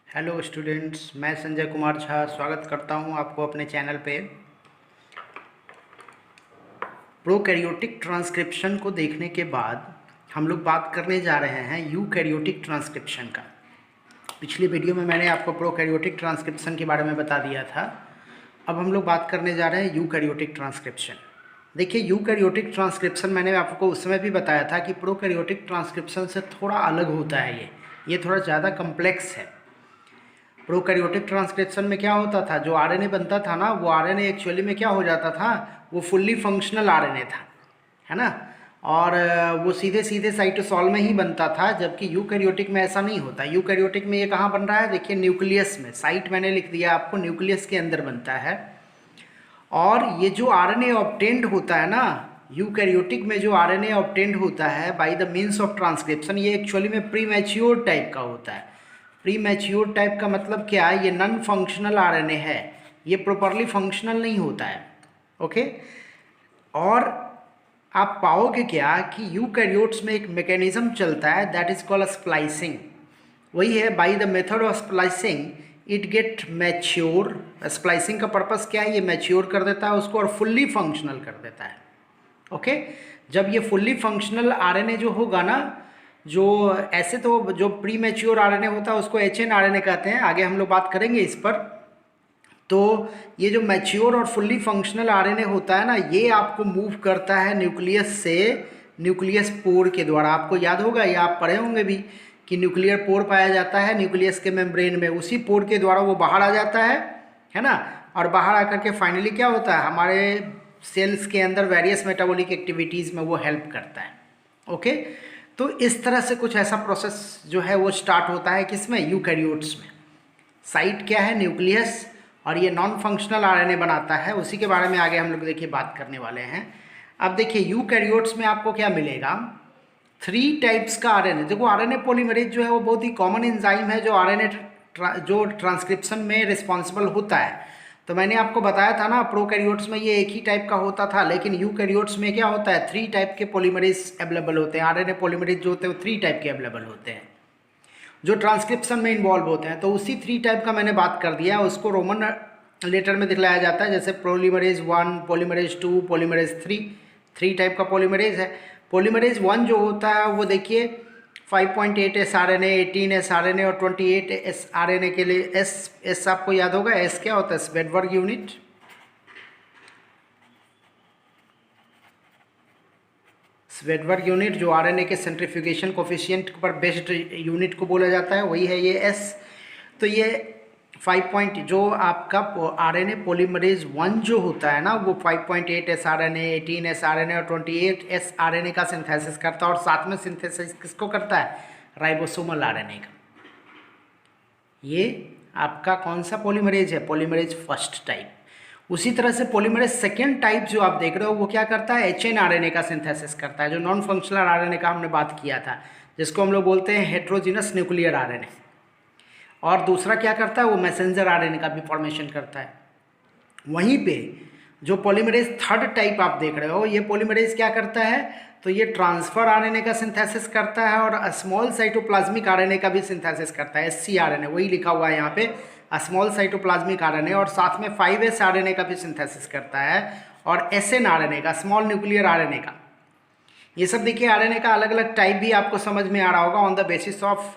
Hello students, मैं संजय कुमार झा स्वागत करता हूं आपको अपने चैनल पे। प्रोकैरियोटिक ट्रांसक्रिप्शन को देखने के बाद हम लोग बात करने जा रहे हैं यूकैरियोटिक ट्रांसक्रिप्शन का। पिछली वीडियो में मैंने आपको प्रोकैरियोटिक ट्रांसक्रिप्शन के बारे में बता दिया था। अब हम लोग बात करने जा रहे हैं यूकैरियोटिक ट्रांसक्रिप्शन। देखिए, यूकैरियोटिक ट्रांसक्रिप्शन मैंने आपको उस समय भी बताया था कि प्रोकैरियोटिक ट्रांसक्रिप्शन से थोड़ा अलग होता है। ये थोड़ा ज़्यादा कम्प्लेक्स है। प्रोकैरियोटिक ट्रांसक्रिप्शन में क्या होता था, जो आरएनए बनता था ना, वो आरएनए एक्चुअली में क्या हो जाता था, वो फुल्ली फंक्शनल आरएनए था, है ना। और वो सीधे सीधे साइटोसॉल में ही बनता था, जबकि यूकैरियोटिक में ऐसा नहीं होता। यूकैरियोटिक में ये कहाँ बन रहा है, देखिए न्यूक्लियस में। साइट मैंने लिख दिया आपको, न्यूक्लियस के अंदर बनता है। और ये जो आरएनए ऑब्टेन्ड होता है ना, यूकैरियोटिक में जो आरएनए ऑब्टेन्ड होता है by the means of transcription, ये एक्चुअली में प्रीमैच्योर टाइप का होता है। प्रीमैच्योर टाइप का मतलब क्या है, ये नॉन फंक्शनल आरएनए है, ये प्रॉपरली फंक्शनल नहीं होता है। ओके। और आप पाओगे क्या कि यूकैरियोट्स में एक मैकेनिज्म चलता है, दैट इज कॉल्ड स्प्लाइसिंग। वही है, by the method of splicing it get mature. Splicing का पर्पस क्या है, ये मैच्योर कर देता है उसको और फुल्ली फंक्शनल कर देता है। ओके। जब ये फुल्ली फंक्शनल आरएनए जो होगा ना, जो ऐसे तो जो प्री मैच्योर आरएनए होता है उसको एचएन आरएनए कहते हैं, आगे हम लोग बात करेंगे इस पर। तो ये जो मैच्योर और फुल्ली फंक्शनल आरएनए होता है ना, ये आपको मूव करता है न्यूक्लियस से न्यूक्लियस पोर के द्वारा। आपको याद होगा, ये आप पढ़े होंगे भी कि न्यूक्लियर पोर पाया जाता है न्यूक्लियस के मेम्ब्रेन में, उसी पोर के द्वारा वो बाहर आ जाता है ना। और बाहर आकर के फाइनली क्या होता है, हमारे सेल्स के अंदर वेरियस मेटाबॉलिक एक्टिविटीज़ में वो हेल्प करता है। ओके। तो इस तरह से कुछ ऐसा प्रोसेस जो है वो स्टार्ट होता है किसमें, यूकैरियोट्स में। साइट क्या है, न्यूक्लियस, और ये नॉन फंक्शनल आरएनए बनाता है। उसी के बारे में आगे हम लोग देखिए बात करने वाले हैं। अब देखिए यूकैरियोट्स में आपको क्या मिलेगा, 3 टाइप्स का आरएनए। देखो, आरएनए पॉलीमरेज जो है वो बहुत ही कॉमन एंजाइम है जो आरएनए जो ट्रांसक्रिप्शन में रिस्पॉन्सिबल होता है। तो मैंने आपको बताया था ना, प्रोकैरियोट्स में ये एक ही टाइप का होता था, लेकिन यूकैरियोट्स में क्या होता है, 3 टाइप के पॉलीमरेज अवेलेबल होते हैं। आरएनए पॉलीमरेज जो होते हैं वो 3 टाइप के अवेलेबल होते हैं जो ट्रांसक्रिप्शन में इन्वॉल्व होते हैं। तो उसी 3 टाइप का मैंने बात कर दिया, उसको रोमन लेटर में दिखलाया जाता है, जैसे पॉलीमरेज 1, पॉलीमरेज 2, पॉलीमरेज 3। 3 टाइप का पॉलीमरेज है। पॉलीमरेज 1 जो होता है वो देखिए 5.8 sRNA, 18 sRNA और 28 sRNA के लिए एस आपको याद होगा, एस क्या होता है, स्वेडबर्ग यूनिट। स्वेडबर्ग यूनिट जो आरएनए के सेंट्रीफ्यूगेशन कोफिशिएंट पर बेस्ड यूनिट को बोला जाता है, वही है ये एस। तो ये 5 जो आपका आरएनए पॉलीमरेज 1 जो होता है ना, वो 5.8 sRNA, 18 sRNA और 28 sRNA का सिंथेसिस करता है। और साथ में सिंथेसिस किसको करता है, राइबोसोमल आरएनए का। ये आपका कौन सा पॉलीमरेज है, पॉलीमरेज फर्स्ट टाइप। उसी तरह से पॉलीमरेज सेकेंड टाइप जो आप देख रहे हो वो क्या करता है, एचएन आरएनए का सिंथेसिस करता है, जो नॉन फंक्शनल आरएनए का हमने बात किया था, जिसको हम लोग बोलते हैं हेट्रोजीनस न्यूक्लियर आरएनए। और दूसरा क्या करता है, वो मैसेंजर आरएनए का भी फॉर्मेशन करता है। वहीं पे जो पॉलीमरेज थर्ड टाइप आप देख रहे हो, ये पॉलीमरेज क्या करता है, तो ये ट्रांसफर आरएनए का सिंथेसिस करता है और स्मॉल साइटोप्लाज्मिक आरएनए का भी सिंथेसिस करता है, एससी आरएनए, वही लिखा हुआ है यहाँ पे, स्मॉल साइटोप्लाज्मिक आरएनए। और साथ में 5s आरएनए का भी सिंथेसिस करता है, और एसएन आरएनए का, स्मॉल न्यूक्लियर आरएनए का। ये सब देखिए आरएनए का अलग अलग टाइप भी आपको समझ में आ रहा होगा on the basis of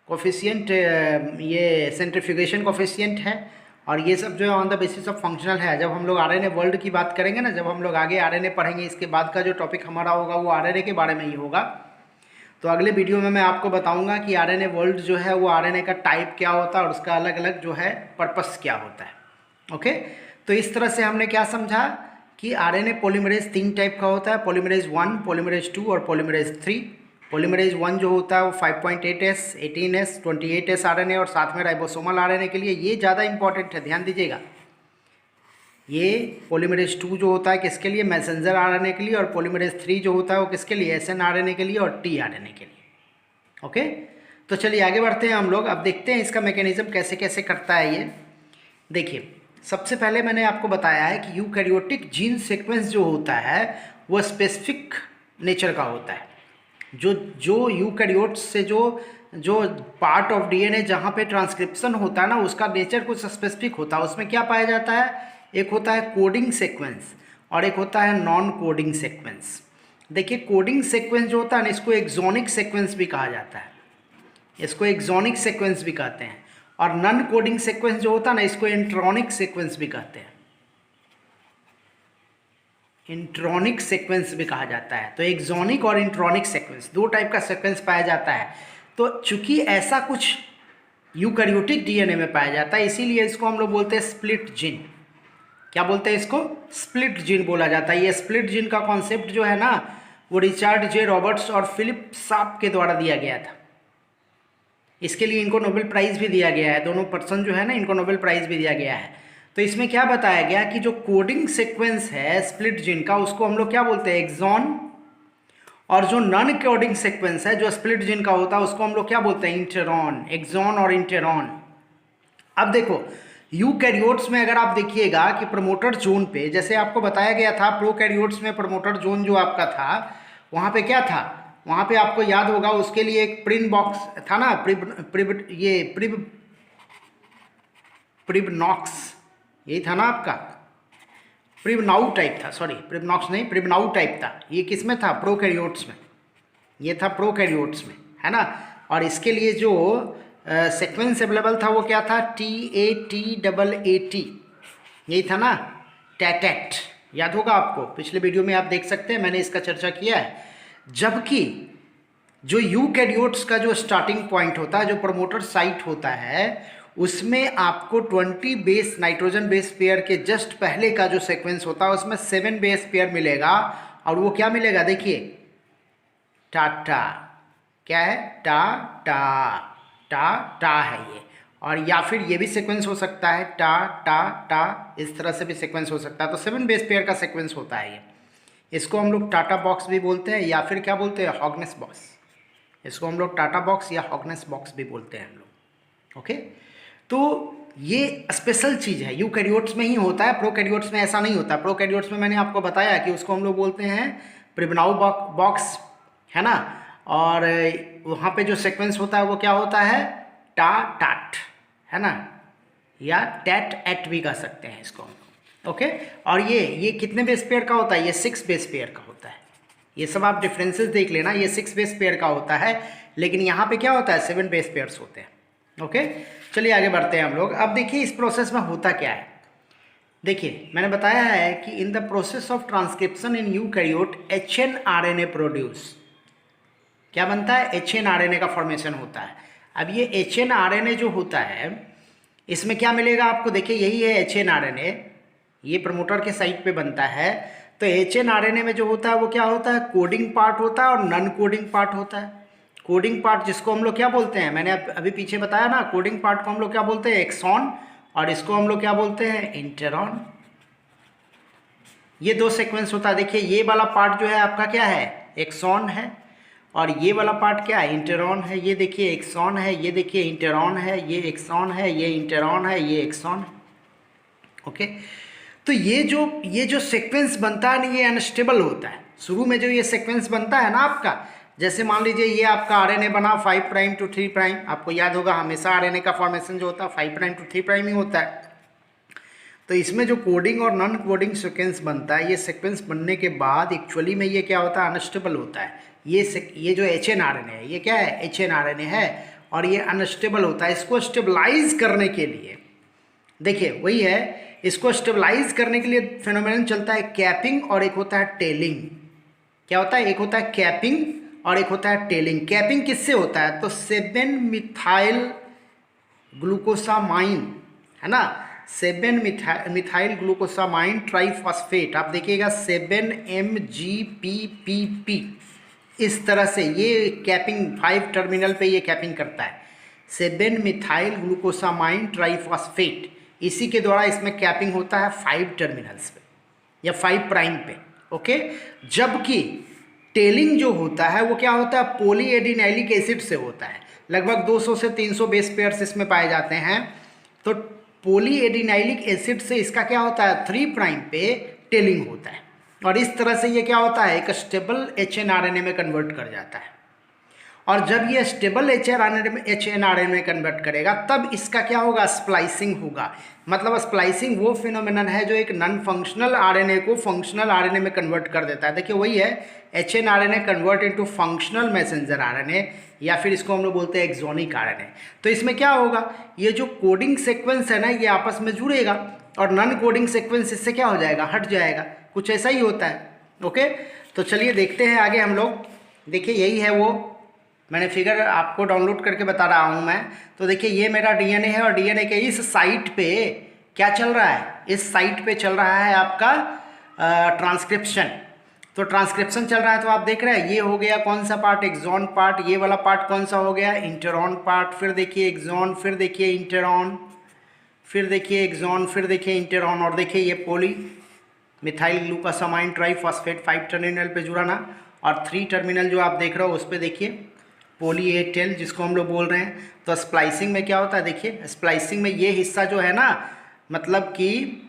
coefficient, ये सेंट्रीफ्यूगेशन कोफिशिएंट है, और ये सब जो है on the basis of functional है। जब हम लोग आरएनए वर्ल्ड की बात करेंगे ना, जब हम लोग आगे आरएनए पढ़ेंगे, इसके बाद का जो टॉपिक हमारा होगा वो आरएनए के बारे में ही होगा। तो अगले वीडियो में मैं आपको बताऊंगा कि आरएनए वर्ल्ड जो है वो आरएनए का टाइप क्या होता है और उसका अलग अलग जो है पर्पस क्या होता है। ओके। तो इस तरह से हमने क्या समझा कि आरएनए पॉलीमरेज 3 टाइप का होता है, पॉलीमरेज 1, पॉलीमरेज 2 और पॉलीमरेज 3। पॉलीमरेज 1 जो होता है वो 5.8s, 18s, 28s आरएनए और साथ में राइबोसोमल आरएनए के लिए, ये ज़्यादा इंपॉर्टेंट है, ध्यान दीजिएगा। ये पॉलीमरेज 2 जो होता है किसके लिए, मैसेंजर आरएनए के लिए, और पॉलीमरेज 3 जो होता है वो किसके लिए, एसएन आरएनए के लिए और टी आरएनए के लिए। ओके। तो चलिए आगे बढ़ते हैं हम लोग। अब देखते हैं इसका मैकेनिज्म कैसे कैसे करता है ये। देखिए, सबसे पहले मैंने आपको बताया है कि यूकैरियोटिक जीन सीक्वेंस जो होता है वो स्पेसिफिक नेचर का होता है। जो यूकैरियोट्स से जो जो पार्ट ऑफ डीएनए जहाँ पे ट्रांसक्रिप्शन होता है ना, उसका नेचर कुछ स्पेसिफिक होता है। उसमें क्या पाया जाता है, एक होता है कोडिंग सीक्वेंस और एक होता है नॉन कोडिंग सीक्वेंस। देखिए कोडिंग सीक्वेंस जो होता है ना, इसको एक्सोनिक सीक्वेंस भी कहा जाता है, इसको एक्सोनिक सीक्वेंस भी कहते हैं। और नॉन कोडिंग सीक्वेंस जो होता है ना, इसको इंट्रॉनिक सीक्वेंस भी कहते हैं, इंट्रॉनिक सीक्वेंस भी कहा जाता है। तो एक्सोनिक और इंट्रॉनिक सीक्वेंस, दो टाइप का सीक्वेंस पाया जाता है। तो चूंकि ऐसा कुछ यूकैरियोटिक डीएनए में पाया जाता है, इसीलिए इसको हम लोग बोलते हैं स्प्लिट जीन। क्या बोलते हैं इसको, स्प्लिट जीन बोला जाता है। ये स्प्लिट जीन का कॉन्सेप्ट जो है ना, वो रिचर्ड जे रॉबर्ट्स और फिलिप साप के द्वारा दिया गया था। इसके लिए इनको नोबेल प्राइज़ भी दिया गया है, दोनों पर्सन जो है ना, इनको नोबेल प्राइज़ भी दिया गया है। तो इसमें क्या बताया गया कि जो कोडिंग सीक्वेंस है स्प्लिट जीन का, उसको हम लोग क्या बोलते हैं, एक्सॉन। और जो नॉन कोडिंग सीक्वेंस है जो स्प्लिट जीन का होता है, उसको हम लोग क्या बोलते हैं, इंटेरॉन। एक्सॉन और इंटेरॉन। अब देखो यूकैरियोट्स में अगर आप देखिएगा कि प्रमोटर जोन पे, जैसे आपको बताया गया था प्रोकैरियोट्स में प्रमोटर जोन जो आपका था, वहाँ पे क्या था, वहाँ पे आपको याद होगा उसके लिए एक प्रिन बॉक्स था ना, प्रिबनॉक्स, यही था ना आपका, प्रिबनाउ टाइप था, सॉरी प्रिबनॉक्स नहीं, प्रिबनाउ टाइप था। ये किस में था, प्रोकैरियोट्स में, ये था प्रोकैरियोट्स में, है ना। और इसके लिए जो सीक्वेंस अवेलेबल था वो क्या था, TAT, यही था ना, टैटेट, याद होगा आपको, पिछले वीडियो में आप देख सकते हैं, मैंने इसका चर्चा किया है। जबकि जो यूकैरियोट्स का जो स्टार्टिंग पॉइंट होता है, जो प्रमोटर साइट होता है, उसमें आपको 20 बेस नाइट्रोजन बेस पेयर के जस्ट पहले का जो सीक्वेंस होता है, उसमें 7 बेस पेयर मिलेगा। और वो क्या मिलेगा, देखिए टाटा, क्या है, टा है ये। और या फिर ये भी सीक्वेंस हो सकता है टा, इस तरह से भी सीक्वेंस हो सकता है। तो 7 बेस पेयर का सीक्वेंस होता है ये। इसको हम लोग टाटा बॉक्स भी बोलते हैं, या फिर क्या बोलते हैं, हॉगनेस बॉक्स। इसको हम लोग टाटा बॉक्स या हॉगनेस बॉक्स भी बोलते हैं हम लोग। ओके, तो ये स्पेशल चीज़ है, यूकैरियोट्स में ही होता है, प्रोकैरियोट्स में ऐसा नहीं होता। प्रोकैरियोट्स में मैंने आपको बताया कि उसको हम लोग बोलते हैं प्रिबनाउ बॉक्स, है ना। और वहाँ पे जो सीक्वेंस होता है वो क्या होता है, टाट, है ना, या टैट एट भी कह सकते हैं इसको हम लोग। ओके, और ये कितने बेस पेयर का होता है, ये 6 बेस पेयर का होता है। ये सब आप डिफरेंसेस देख लेना, ये 6 बेस पेयर का होता है, लेकिन यहाँ पे क्या होता है, 7 बेस पेयर्स होते हैं। ओके, चलिए आगे बढ़ते हैं हम लोग। अब देखिए इस प्रोसेस में होता क्या है। देखिए मैंने बताया है कि in the process of transcription in eukaryote HNRNA produce, क्या बनता है, HNRNA का फॉर्मेशन होता है। अब ये HNRNA जो होता है, इसमें क्या मिलेगा आपको, देखिए यही है HNRNA, ये प्रमोटर के साइट पे बनता है। तो HNRNA में जो होता है वो क्या होता है, कोडिंग पार्ट होता है और नॉन कोडिंग पार्ट होता है। कोडिंग पार्ट जिसको हम लोग क्या बोलते हैं, मैंने अभी पीछे बताया ना, कोडिंग पार्ट को हम लोग क्या बोलते हैं, एक्सॉन, और इसको हम लोग क्या बोलते हैं, इंटेरॉन। ये दो सीक्वेंस होता है। देखिए ये वाला पार्ट जो है आपका क्या है, एक्सॉन है, और ये वाला पार्ट क्या है, इंटेरॉन है। ये देखिए एक्सॉन है, ये देखिए इंटेरॉन है, ये एक्सॉन है, ये इंटेरॉन है, ये एक्सॉन है। ओके, तो ये जो सीक्वेंस बनता है ना, ये अनस्टेबल होता है। शुरू में जो ये सीक्वेंस बनता है ना आपका, जैसे मान लीजिए ये आपका आरएनए बना 5 प्राइम टू 3 प्राइम, आपको याद होगा हमेशा आरएनए का फॉर्मेशन जो होता है 5 प्राइम टू 3 प्राइम ही होता है। तो इसमें जो कोडिंग और नॉन कोडिंग सीक्वेंस बनता है, ये सीक्वेंस बनने के बाद एक्चुअली में ये क्या होता है, अनस्टेबल होता है। ये जो HNRNA है, ये क्या है, HNRNA है, और ये अनस्टेबल होता है। इसको स्टेबलाइज करने के लिए, देखिए वही है, इसको स्टेबलाइज करने के लिए फिनोमेनन चलता है कैपिंग और एक होता है टेलिंग। क्या होता है, एक होता है कैपिंग और एक होता है टेलिंग। कैपिंग किससे होता है, तो 7 मिथाइल ग्लूकोसामाइन, है ना, 7 मिथाइल ग्लूकोसामाइन ट्राइफॉस्फेट। आप देखिएगा 7MGPPP, इस तरह से ये कैपिंग 5 टर्मिनल पे ये कैपिंग करता है, 7 मिथाइल ग्लूकोसामाइन ट्राइफॉस्फेट। इसी के द्वारा इसमें कैपिंग होता है 5 टर्मिनल्स पे या 5 प्राइम पे। ओके, जबकि टेलिंग जो होता है वो क्या होता है, पॉलीएडिनाइलिक एसिड से होता है। लगभग 200 से 300 बेस पेयर्स इसमें पाए जाते हैं। तो पॉलीएडिनाइलिक एसिड से इसका क्या होता है, 3 प्राइम पे टेलिंग होता है, और इस तरह से ये क्या होता है, एक स्टेबल HNRNA में कन्वर्ट कर जाता है। और जब ये स्टेबल HNRNA में कन्वर्ट करेगा तब इसका क्या होगा, स्प्लाइसिंग होगा। मतलब स्प्लाइसिंग वो फिनोमेनन है जो एक नॉन फंक्शनल आरएनए को फंक्शनल आरएनए में कन्वर्ट कर देता है। देखिए वही है HNRNA convert into functional messenger RNA, या फिर इसको हम लोग बोलते हैं एक्सोनिक आरएनए। तो इसमें क्या होगा, ये जो कोडिंग सीक्वेंस है ना ये आपस में जुड़ेगा और नॉन कोडिंग सीक्वेंस इससे क्या हो जाएगा, हट जाएगा। कुछ ऐसा ही होता है। ओके, तो चलिए देखते हैं आगे हम लोग। देखिए यही है वो, मैंने फिगर आपको डाउनलोड करके बता रहा हूँ मैं। तो देखिए ये मेरा डीएनए है और डीएनए के इस साइट पे क्या चल रहा है, इस साइट पे चल रहा है आपका ट्रांसक्रिप्शन। तो ट्रांसक्रिप्शन चल रहा है, तो आप देख रहे हैं ये हो गया कौन सा पार्ट, एक्सॉन पार्ट। ये वाला पार्ट कौन सा हो गया, इंटरॉन पार्ट। फिर देखिए एक्सॉन, फिर देखिए इंटरॉन, फिर देखिए एक्सॉन, फिर देखिए इंटरॉन। और देखिए ये पोली मिथाइल ग्लूकोसामाइन ट्राइफॉस्फेट 5 टर्मिनल पे जुड़ा ना, और 3 टर्मिनल जो आप देख रहे हो उस पर देखिए पोली ए टेल जिसको हम लोग बोल रहे हैं। तो स्प्लाइसिंग में क्या होता है, देखिए स्प्लाइसिंग में ये हिस्सा जो है ना, मतलब कि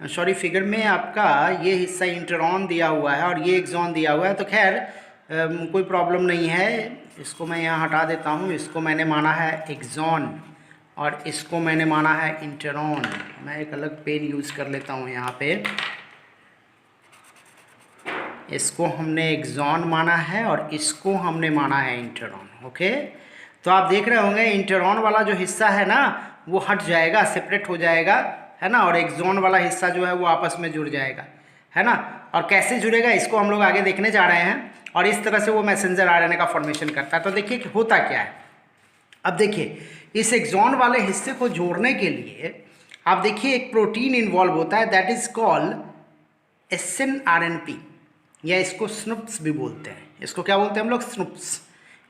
सॉरी फिगर में आपका ये हिस्सा इंटरॉन दिया हुआ है और ये एक्सॉन दिया हुआ है। तो खैर कोई प्रॉब्लम नहीं है, इसको मैं यहाँ हटा देता हूँ। इसको मैंने माना है एक्सॉन और इसको मैंने माना है इंटरॉन। मैं एक अलग पेन यूज़ कर लेता हूँ यहाँ पे। इसको हमने एक्सॉन माना है और इसको हमने माना है इंटरॉन। ओके, तो आप देख रहे होंगे इंटरॉन वाला जो हिस्सा है ना वो हट जाएगा, सेपरेट हो जाएगा, है ना, और एक्सॉन वाला हिस्सा जो है वो आपस में जुड़ जाएगा, है ना। और कैसे जुड़ेगा इसको हम लोग आगे देखने जा रहे हैं, और इस तरह से वो मैसेंजर आरएनए का फॉर्मेशन करता है। तो देखिए कि होता क्या है। अब देखिए इस एक्सॉन वाले हिस्से को जोड़ने के लिए आप देखिए एक प्रोटीन इन्वॉल्व होता है, दैट इज कॉल्ड SNRNP, या इसको स्नुप्स भी बोलते हैं। इसको क्या बोलते हैं हम लोग, स्नुप्स।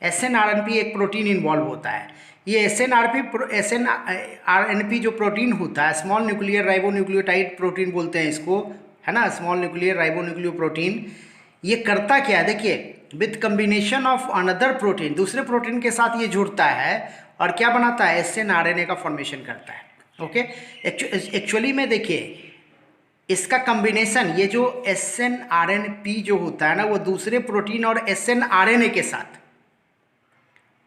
SNRNP एक प्रोटीन इन्वॉल्व होता है। ये SNRNP जो प्रोटीन होता है, स्मॉल न्यूक्लियर राइबोन्यूक्लियोटाइड प्रोटीन बोलते हैं इसको, है ना, स्मॉल न्यूक्लियर राइबोन्यूक्लियो प्रोटीन। ये करता क्या है, देखिए with combination of another protein, दूसरे प्रोटीन के साथ ये जुड़ता है और क्या बनाता है, SNRNA का फॉर्मेशन करता है। ओके, एक्चुअली में देखिए इसका कम्बिनेशन, ये जो SNRNP जो होता है ना वो दूसरे प्रोटीन और SNRNA के साथ,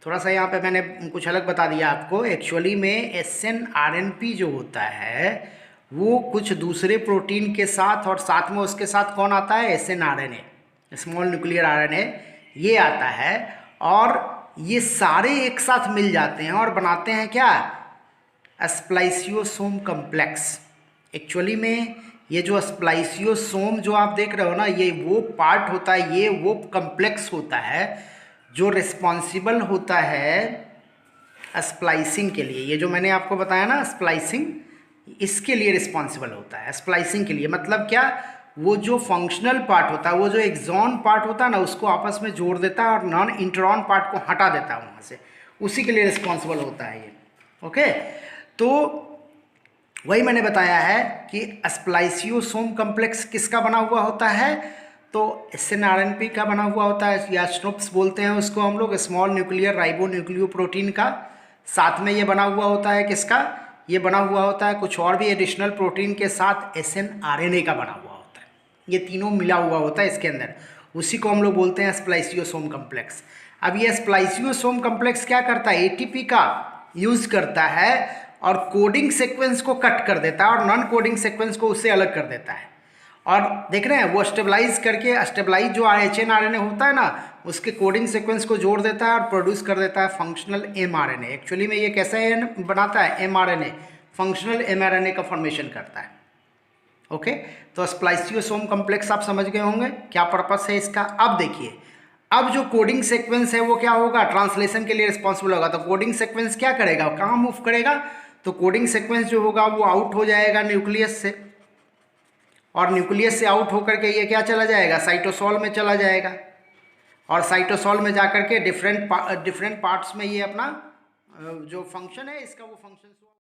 थोड़ा सा यहाँ पे मैंने कुछ अलग बता दिया आपको। एक्चुअली में SNRNP जो होता है वो कुछ दूसरे प्रोटीन के साथ, और साथ में उसके साथ कौन आता है, SNRNA, स्मॉल न्यूक्लियर आरएनए, ये आता है। और ये सारे एक साथ मिल जाते हैं और बनाते हैं क्या, स्प्लाइसियोसोम कम्प्लेक्स। एक्चुअली में ये जो स्प्लाइसियोसोम जो आप देख रहे हो ना, ये वो पार्ट होता है, ये वो कम्प्लेक्स होता है जो रिस्पॉन्सिबल होता है स्प्लाइसिंग के लिए। ये जो मैंने आपको बताया ना स्प्लाइसिंग, इसके लिए रिस्पॉन्सिबल होता है, स्प्लाइसिंग के लिए। मतलब क्या, वो जो फंक्शनल पार्ट होता है, वो जो एक्सॉन पार्ट होता है ना, उसको आपस में जोड़ देता है और नॉन इंटरॉन पार्ट को हटा देता है वहाँ से, उसी के लिए रिस्पॉन्सिबल होता है ये। ओके, तो वही मैंने बताया है कि स्प्लाइसियोसोम कम्प्लेक्स किसका बना हुआ होता है, तो SNRNP का बना हुआ होता है, या स्नुप्स बोलते हैं उसको हम लोग, स्मॉल न्यूक्लियर राइबोन्यूक्लियो प्रोटीन का। साथ में ये बना हुआ होता है किसका, ये बना हुआ होता है कुछ और भी एडिशनल प्रोटीन के साथ SNRNA का बना हुआ होता है। ये तीनों मिला हुआ होता है इसके अंदर, उसी को हम लोग बोलते हैं स्प्लाइसियोसोम कम्प्लेक्स। अब ये स्प्लाइसियोसोम कम्प्लेक्स क्या करता है, ATP का यूज करता है और कोडिंग सीक्वेंस को कट कर देता है और नॉन कोडिंग सीक्वेंस को उससे अलग कर देता है। और देख रहे हैं वो स्टेबलाइज करके, स्टेबलाइज जो HNRNA होता है ना, उसके कोडिंग सीक्वेंस को जोड़ देता है और प्रोड्यूस कर देता है फंक्शनल mRNA। एक्चुअली में ये कैसा बनाता है, mRNA, फंक्शनल mRNA का फॉर्मेशन करता है। ओके, तो स्प्लाइसियोसोम कम्प्लेक्स आप समझ गए होंगे क्या पर्पस है इसका। अब देखिए, अब जो कोडिंग सीक्वेंस है वो क्या होगा, ट्रांसलेशन के लिए रिस्पॉन्सिबल होगा। तो कोडिंग सीक्वेंस क्या करेगा, कहाँ मूव करेगा, तो कोडिंग सीक्वेंस जो होगा वो आउट हो जाएगा न्यूक्लियस से, और न्यूक्लियस से आउट होकर के ये क्या चला जाएगा, साइटोसोल में चला जाएगा, और साइटोसोल में जाकर के डिफरेंट पार्ट्स में ये अपना जो फंक्शन है इसका वो फंक्शन